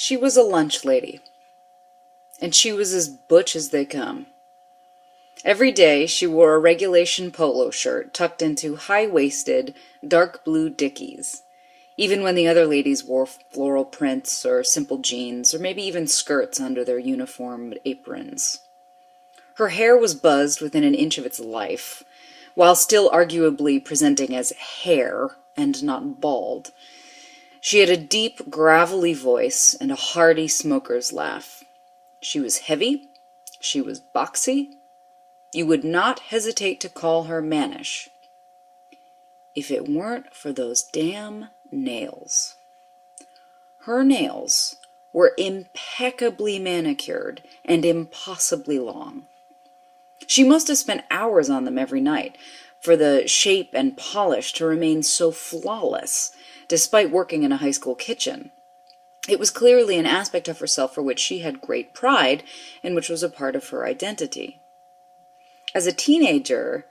She was a lunch lady, and she was as butch as they come. Every day she wore a regulation polo shirt tucked into high-waisted, dark blue dickies, even when the other ladies wore floral prints or simple jeans, or maybe even skirts under their uniformed aprons. Her hair was buzzed within an inch of its life, while still arguably presenting as hair and not bald. She had a deep, gravelly voice and a hearty smoker's laugh. She was heavy. She was boxy. You would not hesitate to call her mannish, if it weren't for those damn nails. Her nails were impeccably manicured and impossibly long. She must have spent hours on them every night, for the shape and polish to remain so flawless, despite working in a high school kitchen. It was clearly an aspect of herself for which she had great pride, and which was a part of her identity. As a teenager,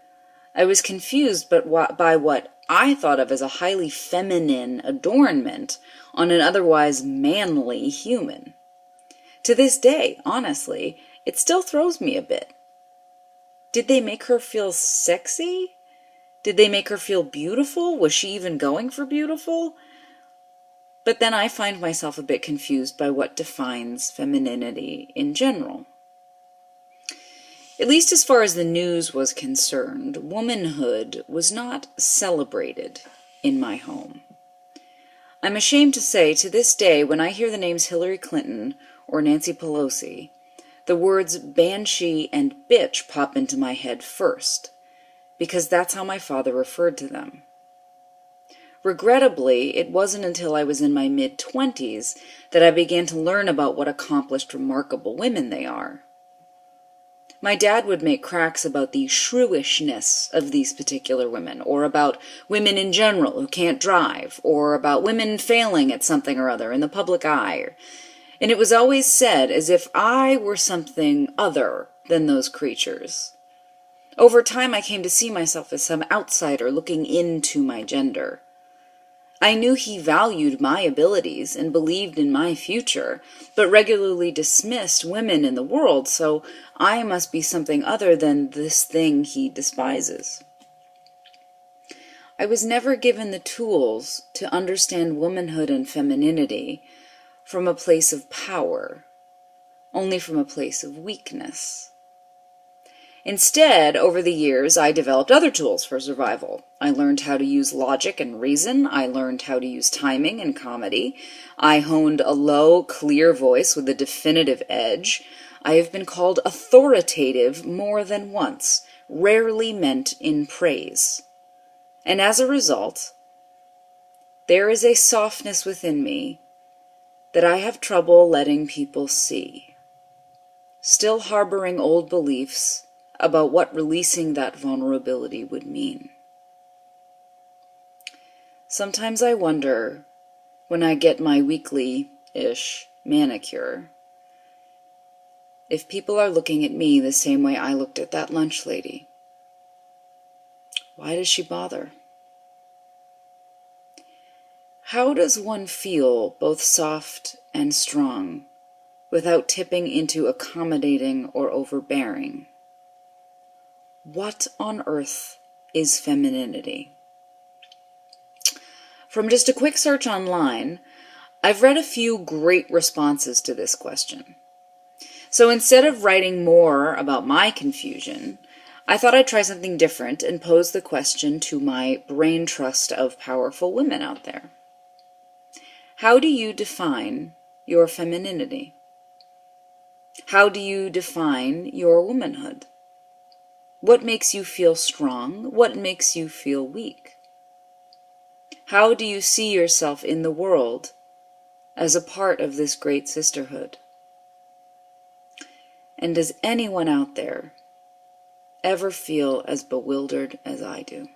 I was confused by what I thought of as a highly feminine adornment on an otherwise manly human. To this day, honestly, it still throws me a bit. Did they make her feel sexy? Did they make her feel beautiful? Was she even going for beautiful? But then I find myself a bit confused by what defines femininity in general. At least as far as the news was concerned, womanhood was not celebrated in my home. I'm ashamed to say, to this day, when I hear the names Hillary Clinton or Nancy Pelosi, the words banshee and bitch pop into my head first, because that's how my father referred to them. Regrettably, it wasn't until I was in my mid-20s that I began to learn about what accomplished, remarkable women they are. My dad would make cracks about the shrewishness of these particular women, or about women in general who can't drive, or about women failing at something or other in the public eye. And it was always said as if I were something other than those creatures. Over time, I came to see myself as some outsider looking into my gender. I knew he valued my abilities and believed in my future, but regularly dismissed women in the world, so I must be something other than this thing he despises. I was never given the tools to understand womanhood and femininity from a place of power, only from a place of weakness. Instead, over the years, I developed other tools for survival. I learned how to use logic and reason. I learned how to use timing and comedy. I honed a low, clear voice with a definitive edge. I have been called authoritative more than once, rarely meant in praise. And as a result, there is a softness within me that I have trouble letting people see. Still harboring old beliefs about what releasing that vulnerability would mean. Sometimes I wonder, when I get my weekly-ish manicure, if people are looking at me the same way I looked at that lunch lady. Why does she bother? How does one feel both soft and strong without tipping into accommodating or overbearing? What on earth is femininity? From just a quick search online, I've read a few great responses to this question. So instead of writing more about my confusion, I thought I'd try something different and pose the question to my Braintrust of powerful women out there. How do you define your femininity? How do you define your womanhood? What makes you feel strong? What makes you feel weak? How do you see yourself in the world as a part of this great sisterhood? And does anyone out there ever feel as bewildered as I do?